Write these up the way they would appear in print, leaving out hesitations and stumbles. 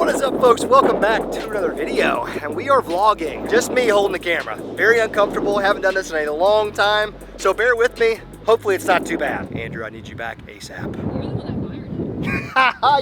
What is up, folks? Welcome back to another video, and we are vlogging. Just me holding the camera. Very uncomfortable, haven't done this in a long time, so bear with me. Hopefully it's not too bad. Andrew, I need you back ASAP.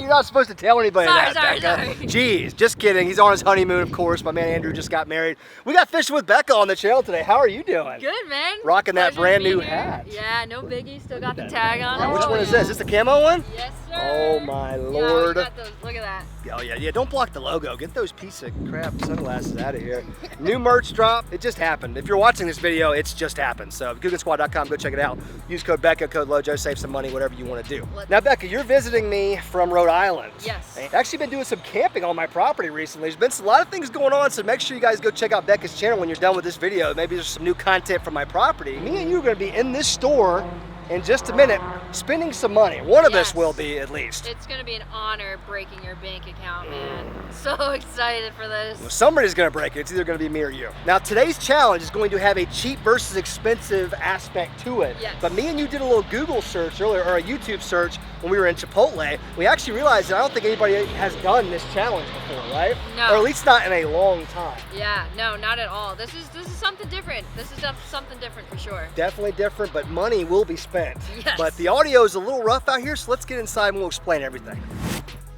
You're not supposed to tell anybody that, Becca. Jeez, just kidding. He's on his honeymoon, of course. My man Andrew just got married. We got Fishing with Becca on the channel today. How are you doing? Good, man. Rocking that brand new hat. Yeah, no biggie. Still got the tag on it. Which one is this? Is this the camo one? Yes, sir. Oh my lord. Yeah, we got those. Look at that. Oh yeah, don't block the logo. Get those piece of crap sunglasses out of here. New merch drop. It just happened. If you're watching this video, it's just happened. So GooganSquad.com, go check it out. Use code Becca, code LOJO, save some money, whatever you want to do. Now, Becca, you're visiting me from Rhode Island. Yes. I've actually been doing some camping on my property recently. There's been a lot of things going on, so make sure you guys go check out Becca's channel when you're done with this video. Maybe there's some new content from my property. Me and you are going to be in this store in just a minute, spending some money. One of us will be, at least. It's gonna be an honor breaking your bank account, man. So excited for this. Well, somebody's gonna break it. It's either gonna be me or you. Now, today's challenge is going to have a cheap versus expensive aspect to it. Yes. But me and you did a little Google search earlier, or a YouTube search when we were in Chipotle. We actually realized that I don't think anybody has done this challenge before, right? No. Or at least not in a long time. Yeah, no, not at all. This is something different. This is something different for sure. Definitely different, but money will be spent. Yes. But the audio is a little rough out here, so let's get inside and we'll explain everything.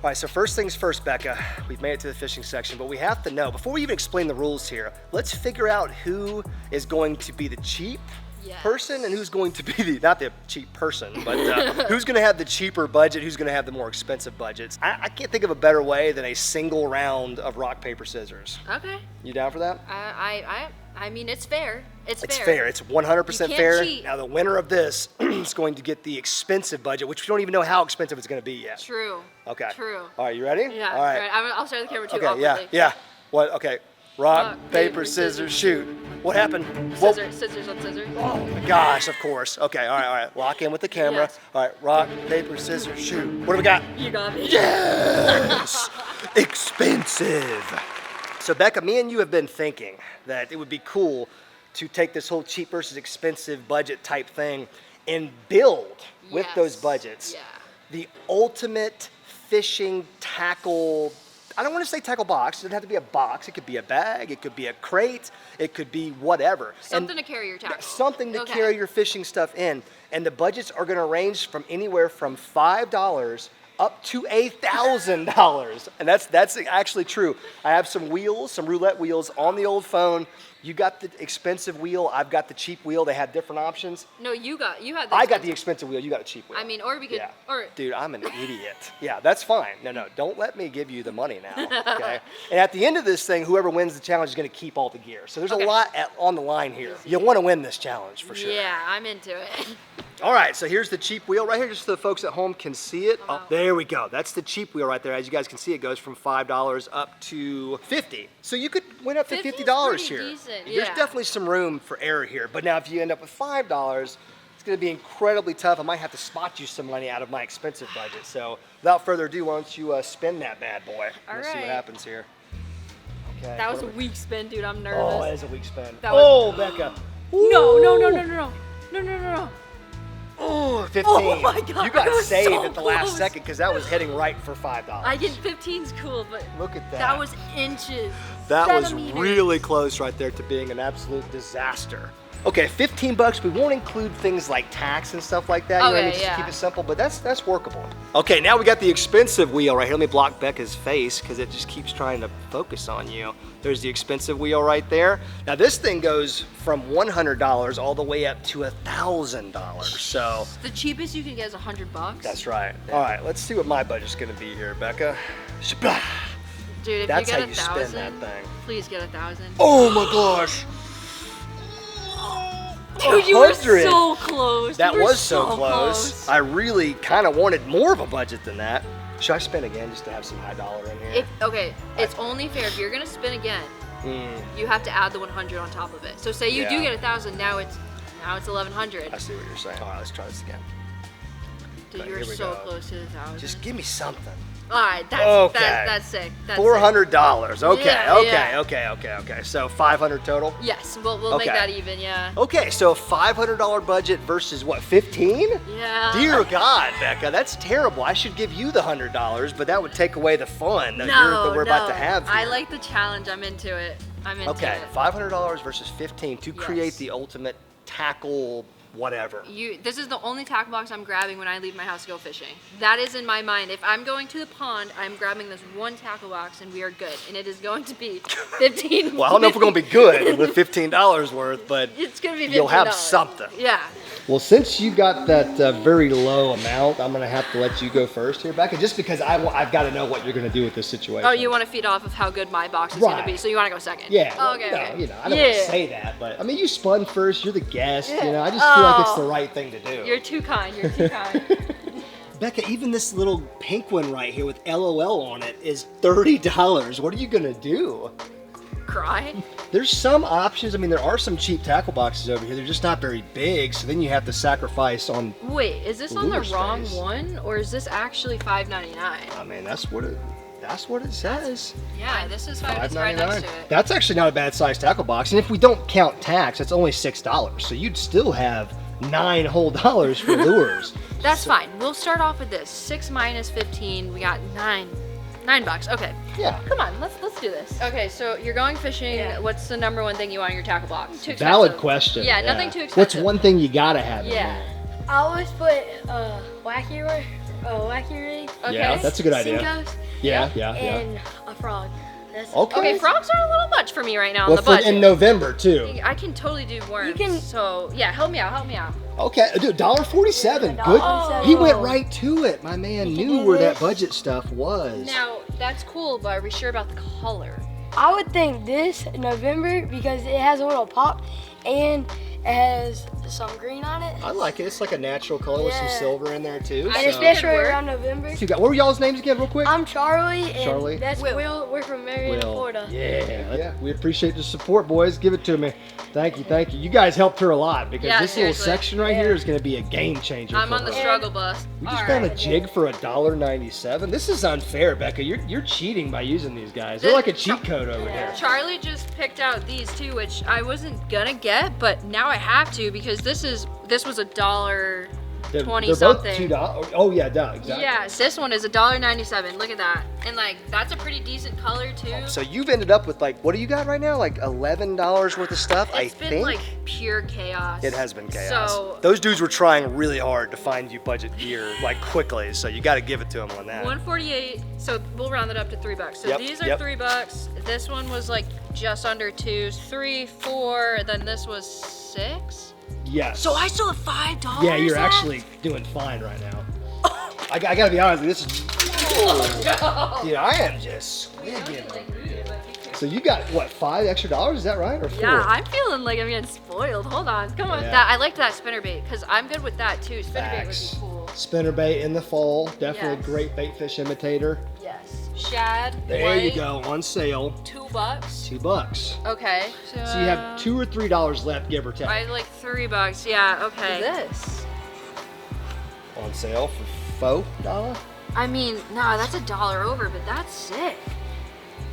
All right, so first things first, Becca, we've made it to the fishing section, but we have to know, before we even explain the rules here, let's figure out who is going to be the cheap person and who's going to be the, not the cheap person, but who's going to have the cheaper budget, who's going to have the more expensive budgets. I can't think of a better way than a single round of rock, paper, scissors. Okay. You down for that? I mean, it's fair. It's fair. It's fair. It's 100% fair. Cheat. Now, the winner of this is going to get the expensive budget, which we don't even know how expensive it's going to be yet. True. Okay. True. All right, you ready? Yeah. All right. I'll start the camera too. Okay, awkwardly. yeah. What? Okay. Rock, paper, scissors, shoot. What happened? Scissors on scissors. Oh my gosh, of course. Okay, all right. Lock in with the camera. Yes. All right, rock, paper, scissors, shoot. What do we got? You got me. Yes! Expensive. So Becca, me and you have been thinking that it would be cool to take this whole cheap versus expensive budget type thing and build with those budgets the ultimate fishing tackle. I don't want to say tackle box. It doesn't have to be a box. It could be a bag. It could be a crate. It could be whatever. Something to carry your tackle. Something to carry your fishing stuff in. And the budgets are going to range from anywhere from $5 up to $1,000. And that's actually true. I have some wheels, some roulette wheels on the old phone. You got the expensive wheel. I've got the cheap wheel. They have different options. No, you had the I got the expensive wheel. You got a cheap wheel. I mean, or we could, Dude, I'm an idiot. Yeah, that's fine. No, don't let me give you the money now, okay? And at the end of this thing, whoever wins the challenge is going to keep all the gear. So there's a lot on the line here. You'll want to win this challenge for sure. Yeah, I'm into it. All right, so here's the cheap wheel right here, just so the folks at home can see it. Oh, there we go. That's the cheap wheel right there. As you guys can see, it goes from $5 up to $50. So you could win up to $50 here. Decent, There's definitely some room for error here. But now if you end up with $5, it's going to be incredibly tough. I might have to spot you some money out of my expensive budget. So without further ado, why don't you spin that bad boy? Let's see what happens here. Okay. That was a weak spin, dude. I'm nervous. Oh, that is a weak spin. Becca. No. Oh, 15. Oh my God, you got that was saved so at the last close. second because that was heading right for $5. I get 15's cool, but look at that. That was inches. That was centimeters. really close right there to being an absolute disaster. Okay, 15 bucks. We won't include things like tax and stuff like that. You know what I mean? Just keep it simple, but that's workable. Okay, now we got the expensive wheel right here. Let me block Becca's face because it just keeps trying to focus on you. There's the expensive wheel right there. Now this thing goes from $100 all the way up to $1,000. So the cheapest you can get is $100. That's right. All right, let's see what my budget's gonna be here, Becca. Dude, if that's you how get you 1,000, spin that thing. Please get 1,000. Oh my gosh. Dude, you were so close. That was so close. I really kind of wanted more of a budget than that. Should I spin again just to have some high dollar in here? It's only fair if you're gonna spin again. You have to add the 100 on top of it. So say you do get 1,000, now it's 1,100. I see what you're saying. All right, let's try this again. Dude, you were so close to the 1,000. Just give me something. All right, that's Okay. that's sick. That's $400. Okay, Yeah, okay. So 500 total. Yes, we'll make Okay. that even. Yeah. Okay, so $500 budget versus what, 15? Yeah. Dear God, Becca, that's terrible. I should give you the $100, but that would take away the fun that we're about to have here. I like the challenge. I'm into it. I'm into Okay, it. $500 versus 15 to create Yes. the ultimate tackle whatever. This is the only tackle box I'm grabbing when I leave my house to go fishing. That is in my mind. If I'm going to the pond, I'm grabbing this one tackle box and we are good. And it is going to be 15. Well, I don't know if we're going to be good with $15 worth, but it's going to be $15. you'll have something. Yeah. Well, since you got that very low amount, I'm going to have to let you go first here, Becca, just because I've got to know what you're going to do with this situation. Oh, you want to feed off of how good my box is going to be, so you want to go second? Yeah. Oh, okay, no, okay. you know, I don't want to say that, but I mean, you spun first. You're the guest. You know, I just feel like it's the right thing to do. You're too kind. You're too kind. Becca, even this little pink one right here with LOL on it is $30. What are you going to do? Cry? There's some options. I mean, there are some cheap tackle boxes over here. They're just not very big, so then you have to sacrifice on. Wait, is this on the lure wrong space. one, or is this actually $5.99? I mean, that's what it says. Yeah, this is $5.99 right next to it. That's actually not a bad size tackle box, and if we don't count tax, it's only $6. So you'd still have $9 whole for lures. That's fine. We'll start off with this. 6 minus 15. We got $9. Okay. Yeah. Come on, let's do this. Okay, so you're going fishing. Yeah. What's the number one thing you want in your tackle box? Too expensive. Valid question. Yeah, nothing too expensive. What's one thing you gotta have in Yeah. there? I always put wacky rig. Okay. Yeah, that's a good idea. Sinkos, Yeah. and a frog. That's Okay. Okay, frogs are a little much for me right now on Well, the budget. in November too. I can totally do worms. You can- So yeah, help me out. Okay, dude, $1.47. Good. $1.47. He went right to it. My man You can knew do where that this. budget stuff was. Now that's cool, but are we sure about the color? I would think this November because it has a little pop and it has some green on it. I like it. It's like a natural color with some Yeah. silver in there too. And so- especially Good work. around November. So you got, what were y'all's names again, real quick? I'm Charlie and Charlie. that's Will. We're from Marion, Florida. Yeah. We appreciate the support, boys. Give it to me. Thank you. You guys helped her a lot because Yeah, this little seriously. section right here is going to be a game changer. I'm for on the her. struggle bus. We just All found a right. jig for $1.97. This is unfair, Becca. You're cheating by using these guys. They're like a cheat code over here. Charlie just picked out these two, which I wasn't gonna get, but now I have to because this was $1.20 They're both something. $2. Oh yeah, duh, exactly. Yes, this one is $1.97. Look at that, and like that's a pretty decent color too. So you've ended up with like, what do you got right now? Like $11 worth of stuff, It's I been think. like pure chaos. It has been chaos. So Those dudes were trying really hard to find you budget gear like quickly, so you got to give it to them on that. 148. So we'll round it up to $3. So Yep, these are yep. $3. This one was like just under 2, 3, 4. Then this was 6. Yes. So I still have $5. Yeah, you're left? actually doing fine right now. I gotta be honest, this is. Dude, I am just swigging. So you got what, $5 extra? Is that right, or 4? Yeah, I'm feeling like I'm getting spoiled. Hold on, come on. Yeah. That I liked that spinnerbait because I'm good with that too. Spinnerbait would Facts. be cool. Spinnerbait in the fall, definitely Yes. great bait fish imitator. Yes. Shad. There white, you go, on sale, $2. $2. Okay. So you have $2 or $3 left, give or take. I like $3. Yeah. Okay. This. On sale for $4. I mean, no, that's $1 over, but that's sick.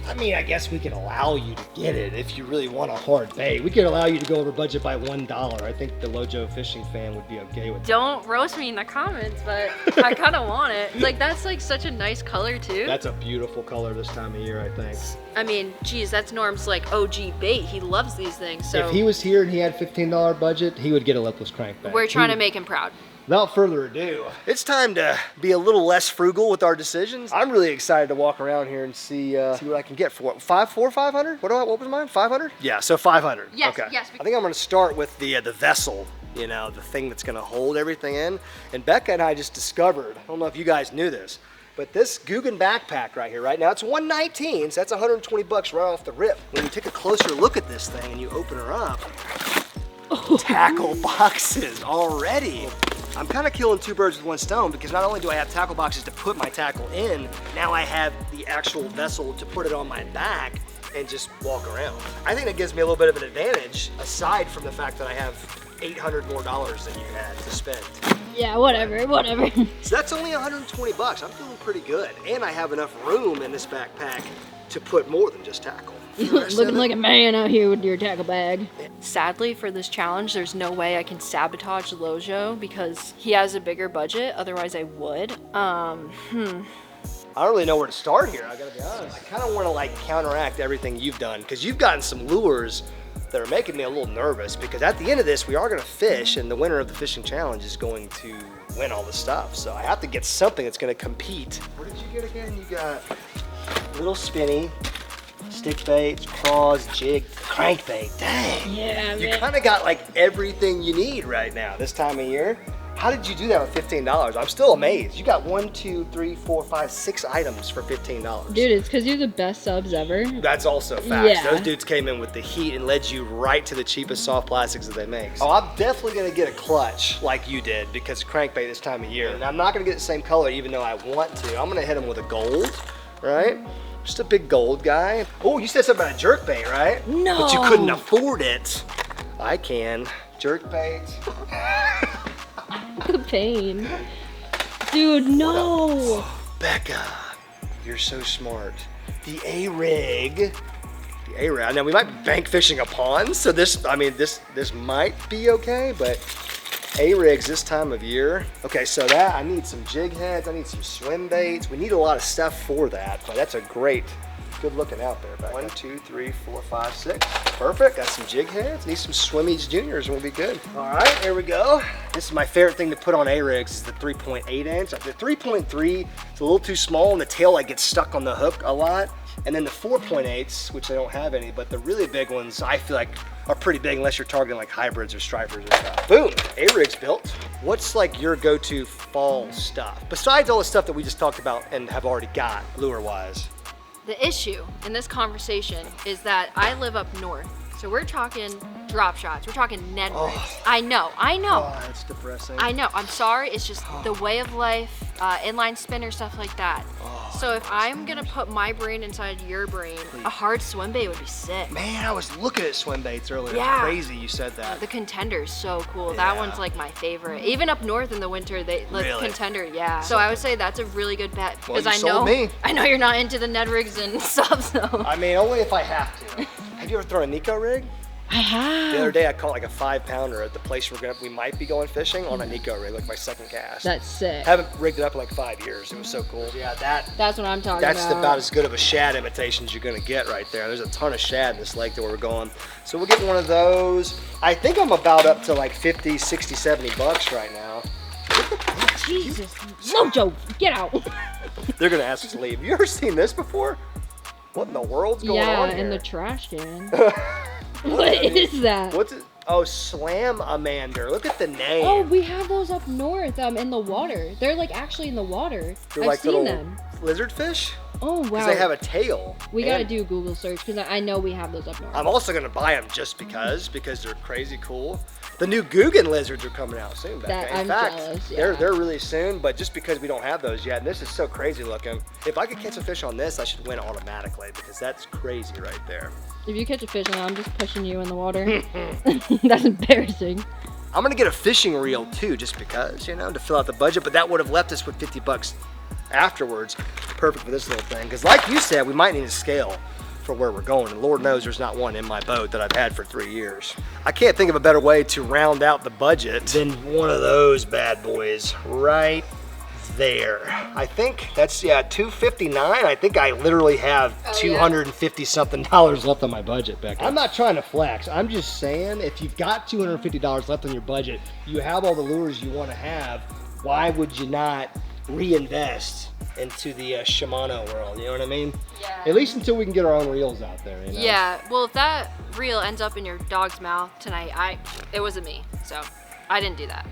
I mean, I guess we could allow you to get it if you really want a hard bait. We could allow you to go over budget by $1. I think the LOJO fishing fan would be okay with that. Don't roast me in the comments, but I kind of want it. Like that's like such a nice color too. That's a beautiful color this time of year, I think. I mean, geez, that's Norm's like OG bait. He loves these things. So If he was here and he had $15 budget, he would get a lipless crankbait. we're trying to make him proud. Without further ado, it's time to be a little less frugal with our decisions. I'm really excited to walk around here and see what I can get for it. 500? What was mine? 500? Yeah, so 500. Yes, okay. yes. I think I'm going to start with the vessel. You know, the thing that's going to hold everything in. And Becca and I just discovered. I don't know if you guys knew this, but this Googan backpack right here, right now, it's $119, so that's $120 right off the rip. When you take a closer look at this thing and you open her up, tackle boxes already. I'm kind of killing two birds with one stone because not only do I have tackle boxes to put my tackle in, now I have the actual vessel to put it on my back and just walk around. I think that gives me a little bit of an advantage aside from the fact that I have $800 more than you had to spend. Yeah, whatever. So that's only 120 bucks. I'm feeling pretty good. And I have enough room in this backpack to put more than just tackle. Looking like a man out here with your tackle bag. Sadly, for this challenge, there's no way I can sabotage LOJO because he has a bigger budget. Otherwise, I would. I don't really know where to start here, I gotta be honest. I kind of want to like counteract everything you've done because you've gotten some lures that are making me a little nervous because at the end of this, we are gonna fish and the winner of the fishing challenge is going to win all the stuff. So I have to get something that's gonna compete. What did you get again? You got little spinny, stick baits, craws, jig, crankbait. Dang. Yeah, You man. kind of got like everything you need right now this time of year. How did you do that with $15? I'm still amazed. You got 1, 2, 3, 4, 5, 6 items for $15. Dude, it's because you're the best subs ever. That's also facts. Yeah. Those dudes came in with the heat and led you right to the cheapest soft plastics that they make. Oh, I'm definitely gonna get a clutch like you did because crankbait this time of year. And I'm not gonna get the same color even though I want to. I'm gonna hit them with a gold, right? Just a big gold guy. Oh, you said something about a jerkbait, right? No. But you couldn't afford it. I can. Jerkbait. The pain. Dude, no. Becca, you're so smart. The A-rig. The A-rig. Now we might be bank fishing a pond, so this might be okay, but A-rigs this time of year. Okay, so that I need some jig heads, I need some swim baits. We need a lot of stuff for that, but that's a great, good looking out there, Becca. 1, 2, 3, 4, 5, 6. Perfect. Got some jig heads. Need some Swimmies Juniors and we'll be good. All right, here we go. This is my favorite thing to put on A-rigs is the 3.8 inch. The 3.3 is a little too small and the tail like gets stuck on the hook a lot. And then the 4.8s, which I don't have any, but the really big ones I feel like are pretty big unless you're targeting like hybrids or stripers or stuff. Boom, A-rig's built. What's like your go-to fall stuff? Besides all the stuff that we just talked about and have already got lure-wise. The issue in this conversation is that I live up north. So we're talking drop shots. We're talking Ned rigs. I know. Oh, that's depressing. I know. I'm sorry. It's just the way of life, inline spinner, stuff like that. So if I'm going to put my brain inside your brain, a hard swim bait would be sick. Man, I was looking at swim baits earlier. Yeah. It's crazy you said that. The Contender is so cool. That one's like my favorite. Even up north in the winter, they like Really? Contender, yeah. So I would say that's a really good bet Well, because you sold me. I know you're not into the Ned rigs and stuff. So I mean, only if I have to. Have you ever thrown a Nico rig? I have. The other day I caught like a 5-pounder at the place we might be going fishing on a Nico rig, like my second cast. That's sick. Haven't rigged it up in like 5 years. It was so cool. Yeah, That's what I'm talking that's about. about as good of a shad imitation as you're gonna get right there. There's a ton of shad in this lake that we're going. So we're getting one of those. I think I'm about up to like 50, 60, 70 bucks right now. Jesus, LOJO, get out. They're gonna ask us to leave. You ever seen this before? What in the world's going on here? Yeah, in the trash can. What is that? What's it? Oh, Slam-amander. Look at the name. Oh, we have those up north, in the water. They're like actually in the water. They're I've like seen little them. lizard fish. Oh wow. Because they have a tail. We gotta And do a Google search because I know we have those up north. I'm also gonna buy them just because they're crazy cool. The new Googan lizards are coming out soon, Becca. That- In I'm fact, jealous, yeah. they're really soon, but just because we don't have those yet, and this is so crazy looking. If I could catch a fish on this, I should win automatically because that's crazy right there. If you catch a fish, I'm just pushing you in the water. That's embarrassing. I'm gonna get a fishing reel too, just because, you know, to fill out the budget, but that would have left us with 50 bucks afterwards. Perfect for this little thing, because like you said, we might need a scale for where we're going, and Lord knows there's not one in my boat that I've had for 3 years. I can't think of a better way to round out the budget than one of those bad boys right there. I think that's, yeah, $259. I think I literally have $250 something left on my budget, Becca. I'm not trying to flex. I'm just saying if you've got $250 left on your budget, you have all the lures you want to have, why would you not reinvest into the Shimano world, you know what I mean? Yeah. At least until we can get our own reels out there, you know? Yeah, well, if that reel ends up in your dog's mouth tonight, it wasn't me, so I didn't do that.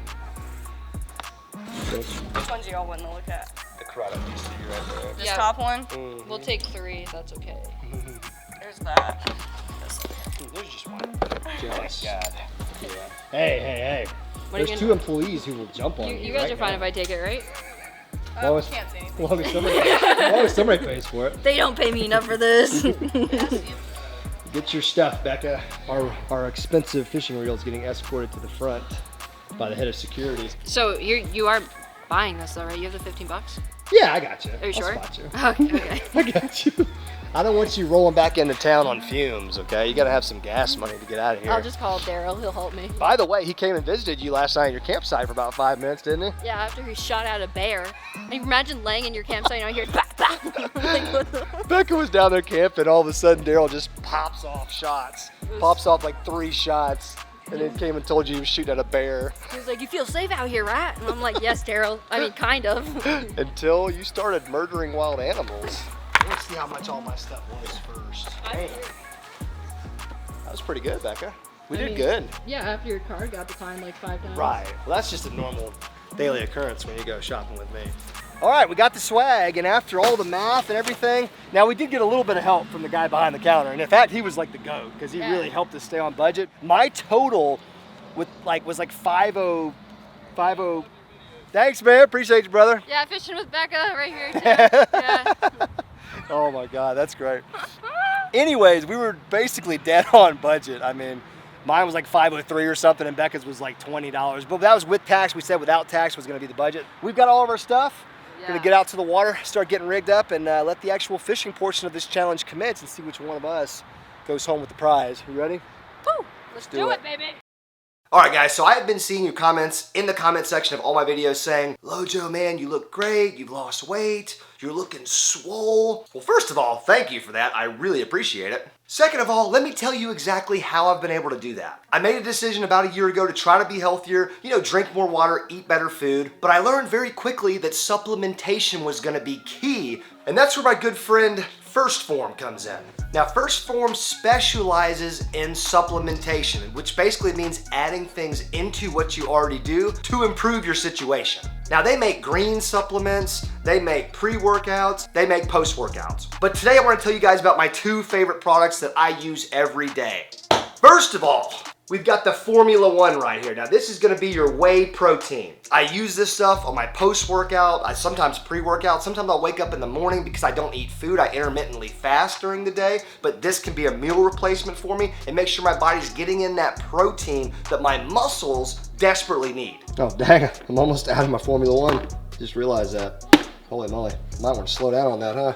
Which ones do y'all want to look at? The Corrado PC right there. This Yeah. top one? We'll take 3, that's okay. There's that. There's just one. Jealous. God. Yeah. Hey. What are There's you 2 gonna- employees who will jump on You guys are fine if I take it, right? Well, it's- Can't say anything. As long as somebody pays for it. They don't pay me enough for this. Get your stuff, Becca. Our expensive fishing reel is getting escorted to the front by the head of security. So you are buying this though, right? You have the 15 bucks? Yeah, I got you. Are you sure? I'll spot you. Okay. I got you. I don't want you rolling back into town on fumes, okay? You gotta have some gas money to get out of here. I'll just call Daryl, he'll help me. By the way, he came and visited you last night at your campsite for about 5 minutes, didn't he? Yeah, after he shot at a bear. And you imagine laying in your campsite and I hear bah, bah. Like, what the? Becca was down there camping, all of a sudden Daryl just pops off shots. Pops off like 3 shots, and then came and told you he was shooting at a bear. He was like, you feel safe out here, right? And I'm like, yes, Daryl. I mean, kind of. Until you started murdering wild animals. Let's see how much all my stuff was first. Man. That was pretty good, Becca. We did good. Yeah, after your card got declined like 5 times. Right. Well, that's just a normal daily occurrence when you go shopping with me. All right, we got the swag, and after all the math and everything, now we did get a little bit of help from the guy behind the counter, and in fact, he was like the GOAT because he really helped us stay on budget. My total was like 50. Thanks, man. Appreciate you, brother. Yeah, fishing with Becca right here too. Yeah. Oh my God, that's great. Anyways, we were basically dead on budget. I mean, mine was like $503 or something, and Becca's was like $20. But that was with tax. We said without tax was gonna be the budget. We've got all of our stuff. We're gonna get out to the water, start getting rigged up, and let the actual fishing portion of this challenge commence and see which one of us goes home with the prize. You ready? Woo! Let's do it, baby. All right, guys, so I have been seeing your comments in the comment section of all my videos saying, LOJO, man, you look great, you've lost weight, you're looking swole. Well, first of all, thank you for that. I really appreciate it. Second of all, let me tell you exactly how I've been able to do that. I made a decision about a year ago to try to be healthier, drink more water, eat better food, but I learned very quickly that supplementation was gonna be key, and that's where my good friend First Form comes in. Now, First Form specializes in supplementation, which basically means adding things into what you already do to improve your situation. Now, they make green supplements, they make pre-workouts, they make post-workouts. But today I want to tell you guys about my 2 favorite products that I use every day. First of all, we've got the Formula 1 right here. Now, this is gonna be your whey protein. I use this stuff on my post-workout, I sometimes pre-workout, sometimes I'll wake up in the morning because I don't eat food, I intermittently fast during the day, but this can be a meal replacement for me and make sure my body's getting in that protein that my muscles desperately need. Oh, dang, I'm almost out of my Formula 1. Just realized that. Holy moly, might want to slow down on that, huh?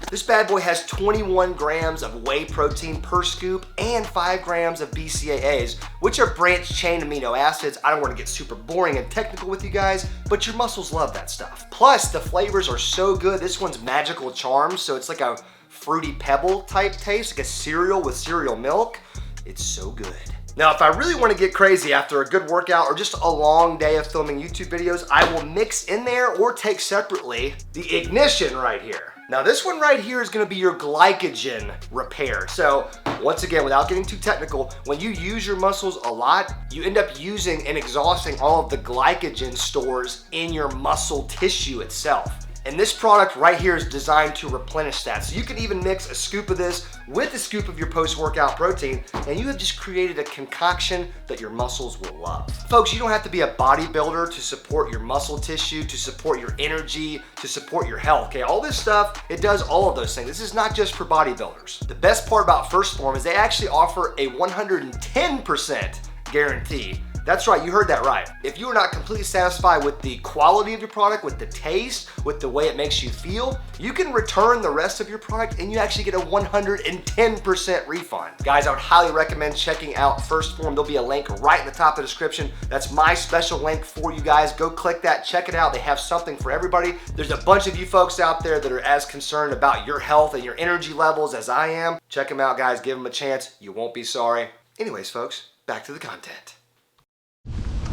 This bad boy has 21 grams of whey protein per scoop and 5 grams of BCAAs, which are branched chain amino acids. I don't want to get super boring and technical with you guys, but your muscles love that stuff. Plus, the flavors are so good. This one's Magical Charms, so it's like a fruity pebble type taste, like a cereal with cereal milk. It's so good. Now, if I really want to get crazy after a good workout or just a long day of filming YouTube videos, I will mix in there or take separately the Ignition right here. Now, this one right here is gonna be your glycogen repair. So, once again, without getting too technical, when you use your muscles a lot, you end up using and exhausting all of the glycogen stores in your muscle tissue itself. And this product right here is designed to replenish that. So you can even mix a scoop of this with a scoop of your post-workout protein, and you have just created a concoction that your muscles will love. Folks, you don't have to be a bodybuilder to support your muscle tissue, to support your energy, to support your health, okay? All this stuff, it does all of those things. This is not just for bodybuilders. The best part about First Form is they actually offer a 110% guarantee. That's right, you heard that right. If you are not completely satisfied with the quality of your product, with the taste, with the way it makes you feel, you can return the rest of your product and you actually get a 110% refund. Guys, I would highly recommend checking out First Form. There'll be a link right in the top of the description. That's my special link for you guys. Go click that, check it out. They have something for everybody. There's a bunch of you folks out there that are as concerned about your health and your energy levels as I am. Check them out, guys. Give them a chance. You won't be sorry. Anyways, folks, back to the content.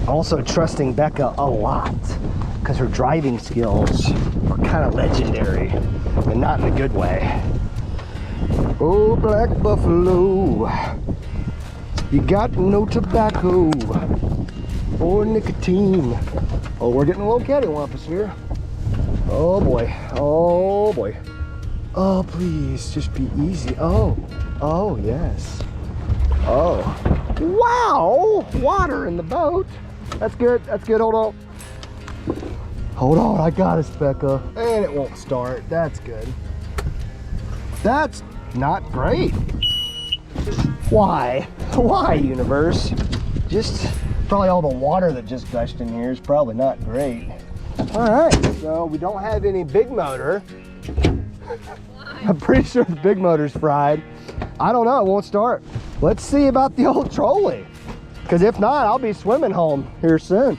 Also trusting Becca a lot because her driving skills are kind of legendary and not in a good way. Oh, black buffalo, you got no tobacco or nicotine. Oh, we're getting a little cattywampus here. Oh boy, oh boy. Oh, please, just be easy. Oh yes. Oh, wow, water in the boat. That's good, hold on. Hold on, I got us, Becca. And it won't start, that's good. That's not great. Why? Why, universe? Just probably all the water that just gushed in here is probably not great. All right, so we don't have any big motor. I'm pretty sure the big motor's fried. I don't know, it won't start. Let's see about the old trolley. Because if not, I'll be swimming home here soon.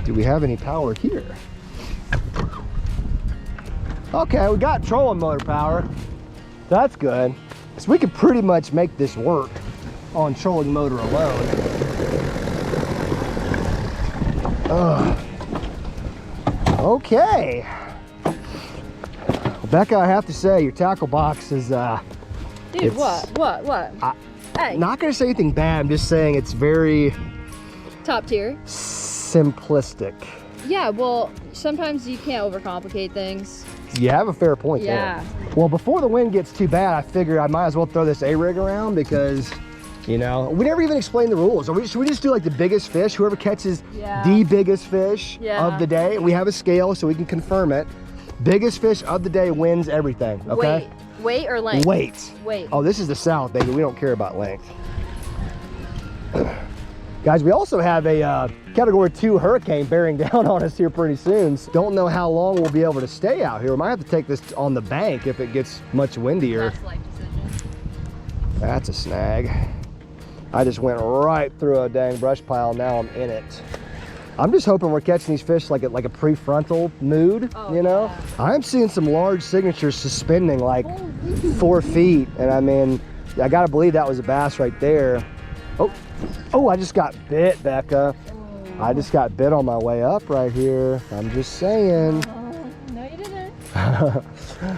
Do we have any power here? Okay, we got trolling motor power. That's good. So we could pretty much make this work on trolling motor alone. Okay. Becca, I have to say, your tackle box is, Dude, what? Hey. Not gonna say anything bad, I'm just saying it's very Top tier. simplistic. Yeah, well, sometimes you can't overcomplicate things. You have a fair point Yeah. there. Well, before the wind gets too bad, I figure I might as well throw this A-rig around because, you know, we never even explained the rules. Should we just do like the biggest fish? Whoever catches the biggest fish of the day, and we have a scale so we can confirm it. Biggest fish of the day wins everything, okay? Weight or length? Weight. Oh, this is the South, baby. We don't care about length. Guys, we also have a Category 2 hurricane bearing down on us here pretty soon. Don't know how long we'll be able to stay out here. We might have to take this on the bank if it gets much windier. That's life decision. That's a snag. I just went right through a dang brush pile. Now I'm in it. I'm just hoping we're catching these fish like a prefrontal mood, you know? Yeah. I'm seeing some large signatures suspending like 4 feet. And I mean, I gotta believe that was a bass right there. Oh, I just got bit, Becca. I just got bit on my way up right here. I'm just saying. No, you didn't.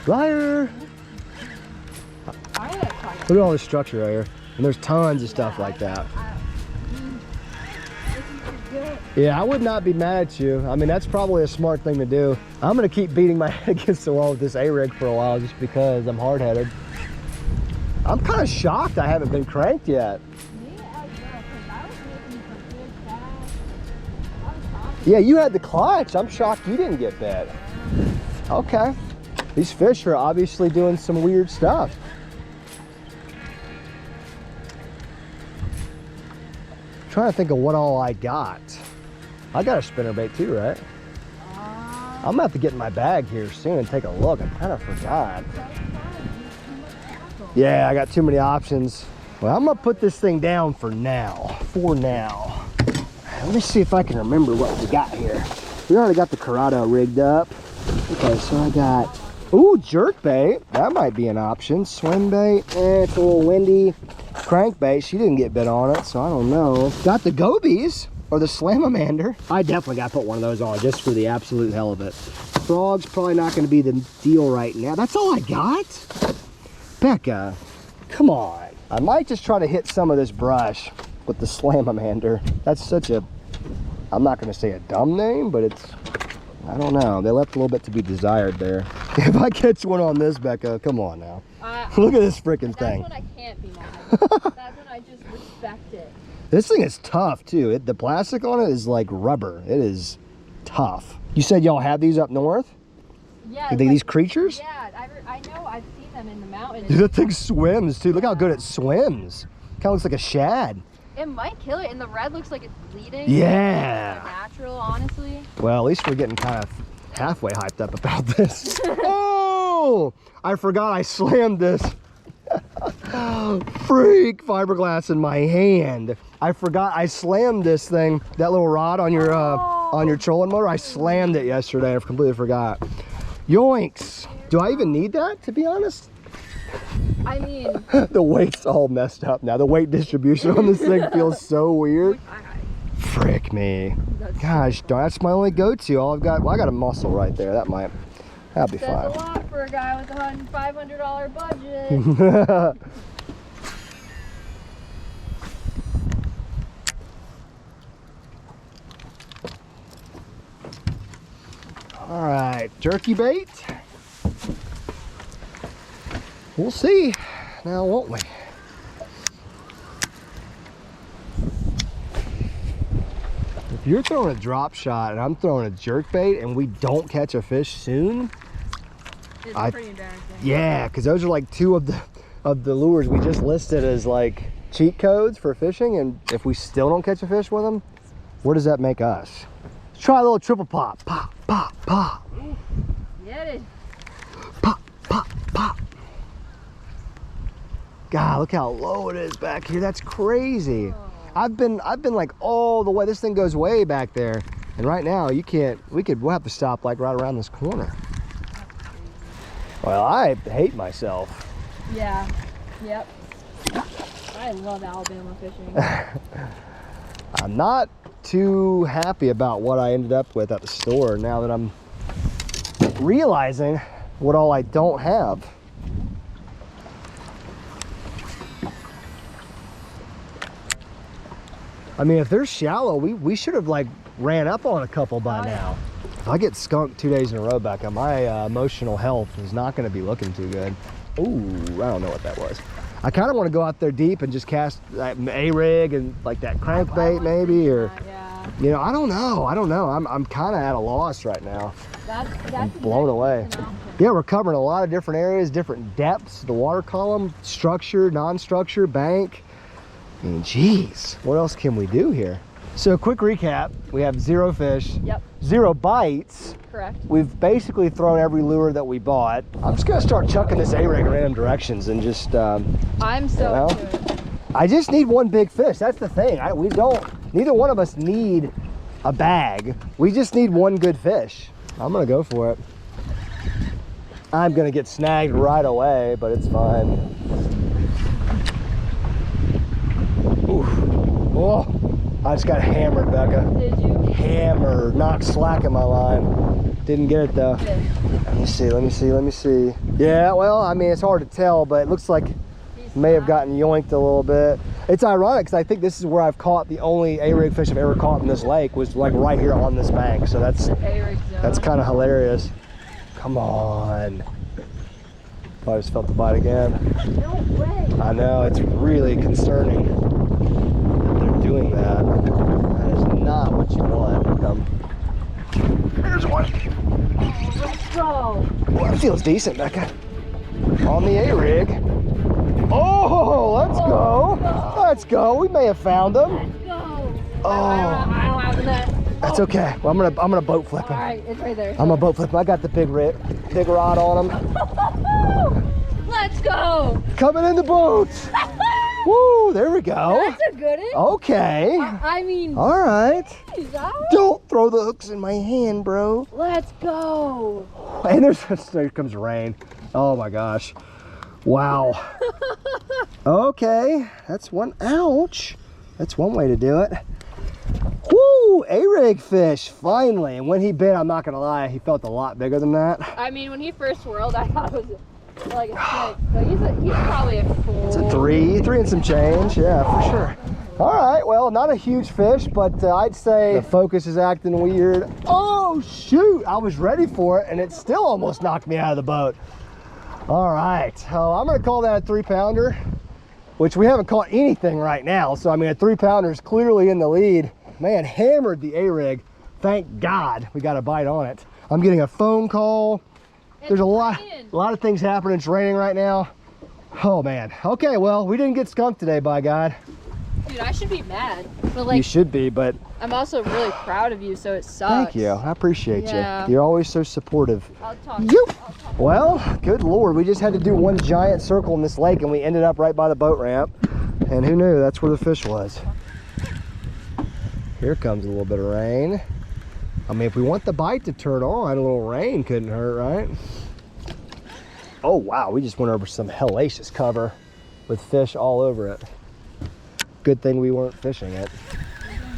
Liar. Look at all this structure right here. And there's tons of stuff like that. Yeah, I would not be mad at you. I mean, that's probably a smart thing to do. I'm gonna keep beating my head against the wall with this A-rig for a while just because I'm hard-headed. I'm kind of shocked I haven't been cranked yet. Yeah, you had the clutch. I'm shocked you didn't get bit. Okay. These fish are obviously doing some weird stuff. Trying to think of what all I got. I got a spinnerbait too, right? I'm gonna have to get in my bag here soon and take a look. I kind of forgot. Yeah, I got too many options. Well, I'm gonna put this thing down for now. Let me see if I can remember what we got here. We already got the Corrado rigged up. Okay, so I got, ooh, jerkbait. That might be an option. Swim bait, it's a little windy. Crankbait, she didn't get bit on it, so I don't know. Got the gobies, or the slamamander. I definitely gotta put one of those on just for the absolute hell of it. Frog's probably not gonna be the deal right now. That's all I got? Becca, come on. I might just try to hit some of this brush with the slamamander. That's such a, I'm not gonna say a dumb name, but it's, I don't know. They left a little bit to be desired there. If I catch one on this, Becca, come on now. Look at this freaking thing. That's when I can't be mad. That's when I just respect it. This thing is tough too. The plastic on it is like rubber. It is tough. You said y'all have these up north? Yeah. These creatures? Yeah, I know. I've seen them in the mountains. Dude, that thing swims too. Look how good it swims. Kind of looks like a shad. It might kill it, and the red looks like it's bleeding. Yeah. Natural, honestly. Well, at least we're getting kind of halfway hyped up about this. Oh! I forgot I slammed this freak fiberglass in my hand. I forgot I slammed this thing, that little rod on your trolling motor. I slammed it yesterday. I completely forgot. Yoinks. Do I even need that, to be honest? I mean, The weight's all messed up now. The weight distribution on this thing feels so weird. Frick me. Gosh darn, that's my only go-to. All I've got, well, I got a muscle right there. That'll be that's fine. a lot for a guy with a $500 budget. All right, jerky bait. We'll see now, won't we? If you're throwing a drop shot and I'm throwing a jerk bait and we don't catch a fish soon, It's pretty embarrassing. Yeah, because those are like two of the lures we just listed as like cheat codes for fishing, and if we still don't catch a fish with them, where does that make us? Let's try a little triple pop. Pop, pop, pop. Get it. Pop, pop, pop. God, look how low it is back here. That's crazy. Oh. I've been like all the way. This thing goes way back there, and right now you can't. We'll have to stop like right around this corner. Well, I hate myself. Yeah. Yep. I love Alabama fishing. I'm not too happy about what I ended up with at the store now that I'm realizing what all I don't have. I mean, if they're shallow, we should have like ran up on a couple by now. If I get skunked 2 days in a row, Becca, my emotional health is not going to be looking too good. Ooh, I don't know what that was. I kind of want to go out there deep and just cast that A-rig and like that crankbait maybe, or you know, I don't know. I'm kind of at a loss right now. I'm blown away. Yeah, we're covering a lot of different areas, different depths, the water column, structure, non-structure, bank. I mean, geez, what else can we do here? So quick recap, we have 0 fish, 0 bites. Correct. We've basically thrown every lure that we bought. I'm just gonna start chucking this A-rig in random directions and just, I'm so into it. I just need one big fish, that's the thing. Neither one of us need a bag. We just need one good fish. I'm gonna go for it. I'm gonna get snagged right away, but it's fine. Ooh. Oh, I just got hammered, Becca. Did you? Hammered, knocked slack in my line. Didn't get it though. Let me see. Yeah, well, I mean, it's hard to tell, but it looks like may have gotten yoinked a little bit. It's ironic because I think this is where I've caught the only A-rig fish I've ever caught in this lake, was like right here on this bank. So that's kind of hilarious. Come on. I just felt the bite again. No way. I know, it's really concerning that they're doing that. That is not what you want. Here's one. Let's go. Well, that feels decent, Becca. On the A-rig. Oh, let's go. Let's go. We may have found them. Let's go. Oh, I don't have the net. that's okay. Well, I'm gonna boat flip him. All right, it's right there. I'm gonna boat flip him. I got the big rod on him. Let's go. Coming in the boat. Woo, there we go. That's a good one. Okay. I mean, All right. that one? Don't throw the hooks in my hand, bro. Let's go. And there comes rain. Oh my gosh. Wow. Okay, that's one. Ouch. That's one way to do it. Woo, A-rig fish, finally. And when he bit, I'm not gonna lie, he felt a lot bigger than that. I mean, when he first swirled, I thought it was like a 6. So he's probably a 4. It's a 3 and some change, yeah, for sure. All right, well, not a huge fish, but I'd say the focus is acting weird. Oh, shoot, I was ready for it, and it still almost knocked me out of the boat. All right, I'm gonna call that a 3-pounder, which we haven't caught anything right now. So, I mean, a 3-pounder is clearly in the lead. Man, hammered the A-rig. Thank God we got a bite on it. I'm getting a phone call. There's a lot of things happening. It's raining right now. Oh man. Okay, well, we didn't get skunked today, by God. Dude, I should be mad. But like, You should be, but I'm also really proud of you, so it sucks. thank you. I appreciate Yeah. you. You're always so supportive. I'll talk. Well, good Lord, we just had to do one giant circle in this lake and we ended up right by the boat ramp. And who knew that's where the fish was. Here comes a little bit of rain. I mean, if we want the bite to turn on, a little rain couldn't hurt, right? Oh wow, we just went over some hellacious cover with fish all over it. Good thing we weren't fishing it.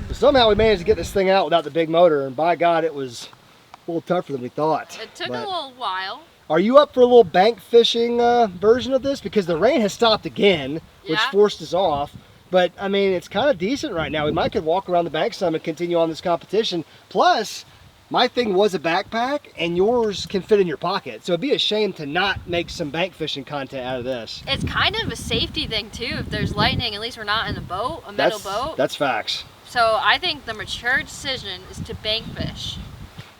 But somehow we managed to get this thing out without the big motor, and by God, it was a little tougher than we thought. It took a little while. Are you up for a little bank fishing version of this? Because the rain has stopped again, which forced us off. But I mean, it's kind of decent right now. We might could walk around the bank some and continue on this competition. Plus, my thing was a backpack and yours can fit in your pocket. So it'd be a shame to not make some bank fishing content out of this. It's kind of a safety thing too. If there's lightning, at least we're not in a boat, a metal boat. That's facts. So I think the mature decision is to bank fish.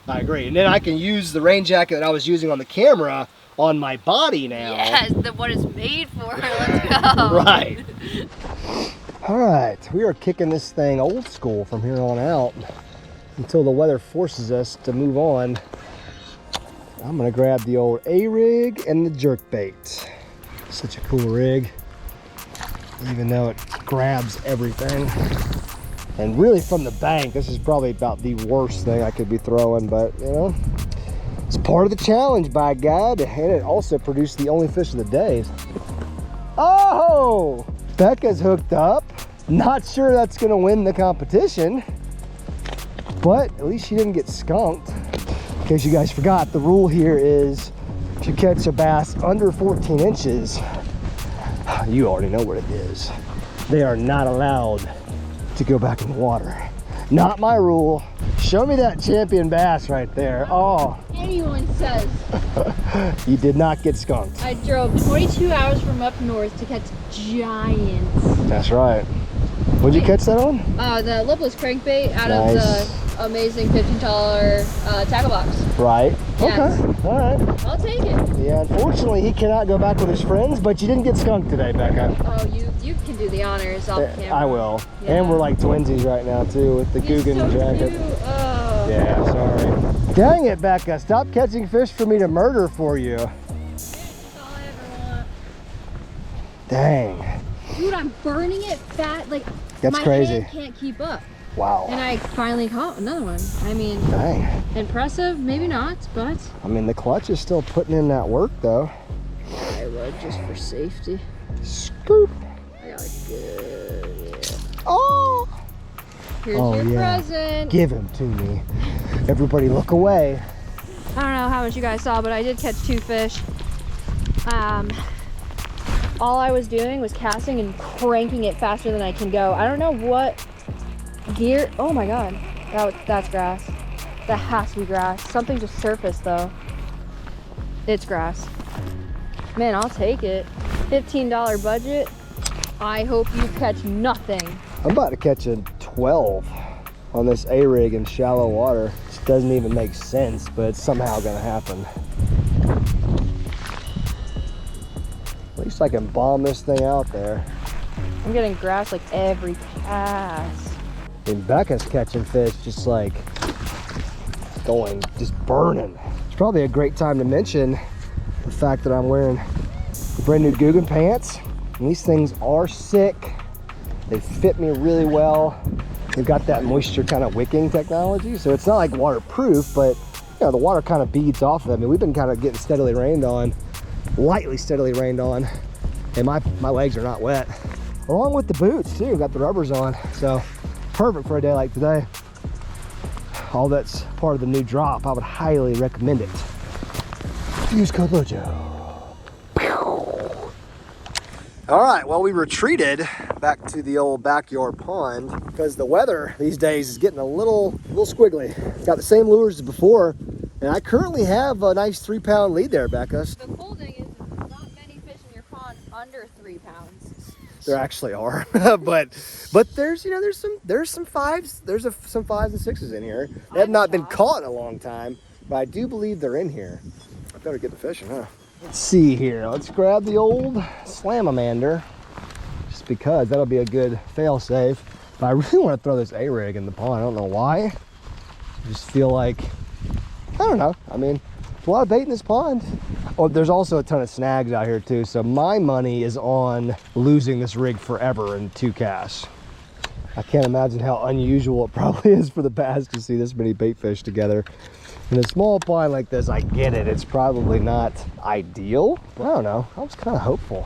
I agree. And then I can use the rain jacket that I was using on the camera on my body now. Yes, what it's made for. Let's go. Right. All right, we are kicking this thing old school from here on out until the weather forces us to move on. I'm gonna grab the old A-rig and the jerk bait. Such a cool rig, even though it grabs everything. And really from the bank, this is probably about the worst thing I could be throwing, but you know, it's part of the challenge, by God. And it also produced the only fish of the day. Oh, Becca's hooked up. Not sure that's gonna win the competition, but at least she didn't get skunked. In case you guys forgot, the rule here is if you catch a bass under 14 inches, you already know what it is. They are not allowed to go back in the water. Not my rule. Show me that champion bass right there. Oh. Anyone says. You did not get skunked. I drove 22 hours from up north to catch giants. That's right. What'd you catch that on? The lipless crankbait out Nice. of the amazing $15 tackle box. Right. Yes. Okay. All right. I'll take it. Yeah, unfortunately, he cannot go back with his friends, but you didn't get skunked today, Becca. Oh, you can do the honors off camera. I will. Yeah. And we're like twinsies right now, too, with the He's Googan so jacket. cute. Oh. Yeah, sorry. Dang it, Becca. Stop catching fish for me to murder for you. That's all I ever want. Dang. Dude, I'm burning it fat. Like, That's my crazy. hand can't keep up. Wow. And I finally caught another one. I mean, Dang. impressive, maybe not, but I mean, the clutch is still putting in that work, though. I would just for safety. Scoop. I got a good, yeah. Oh. Here's Oh, your yeah. present. Give him to me. Everybody look away. I don't know how much you guys saw, but I did catch 2 fish. All I was doing was casting and cranking it faster than I can go. I don't know what gear. Oh my God, that's grass. That has to be grass. Something just surfaced though. It's grass. Man, I'll take it. $15 budget. I hope you catch nothing. I'm about to catch a 12 on this A-rig in shallow water. It doesn't even make sense, but it's somehow gonna happen. At least I can bomb this thing out there. I'm getting grass like every cast. And Becca's catching fish just like going, just burning. It's probably a great time to mention the fact that I'm wearing brand new Googan pants. And these things are sick. They fit me really well. They've got that moisture kind of wicking technology. So it's not like waterproof, but you know, the water kind of beads off of them. I mean, we've been kind of getting steadily rained on, lightly steadily rained on. And my legs are not wet. Along with the boots too, got the rubbers on. So perfect for a day like today. All that's part of the new drop. I would highly recommend it. Use code LOJO. All right, well, we retreated back to the old backyard pond because the weather these days is getting a little squiggly. Got the same lures as before, and I currently have a nice 3-pound lead there, Becca. The cool thing is not many fish in your pond under 3 pounds. There actually are, but there's, you know, there's some fives, some 5s and 6s in here. They have not been caught in a long time, but I do believe they're in here. I better get the fishing, huh? Let's see here. Let's grab the old Slamamander, just because that'll be a good fail-safe. But I really want to throw this A-rig in the pond. I don't know why. I just feel like, I don't know. I mean, there's a lot of bait in this pond. Oh, there's also a ton of snags out here too. So my money is on losing this rig forever in 2 casts. I can't imagine how unusual it probably is for the bass to see this many bait fish together. In a small pond like this, I get it. It's probably not ideal, but I don't know. I was kind of hopeful.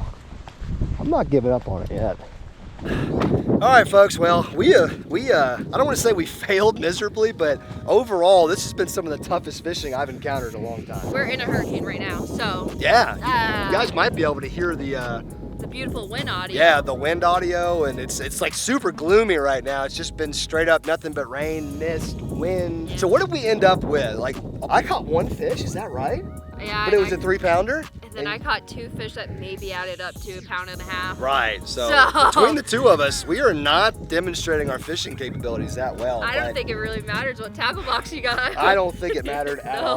I'm not giving up on it yet. All right, folks. Well, I don't want to say we failed miserably, but overall, this has been some of the toughest fishing I've encountered in a long time. We're in a hurricane right now, so Yeah, you guys might be able to hear the beautiful wind audio. yeah, the wind audio, and it's like super gloomy right now. It's just been straight up nothing but rain, mist, wind. So what did we end up with? Like, I caught 1 fish, is that right? Yeah, But it was a 3-pounder? And then I caught 2 fish that maybe added up to 1.5 pounds. Right, so So- between the 2 of us, we are not demonstrating our fishing capabilities that well. I don't but think it really matters what tackle box you got. I don't think it mattered at No. all.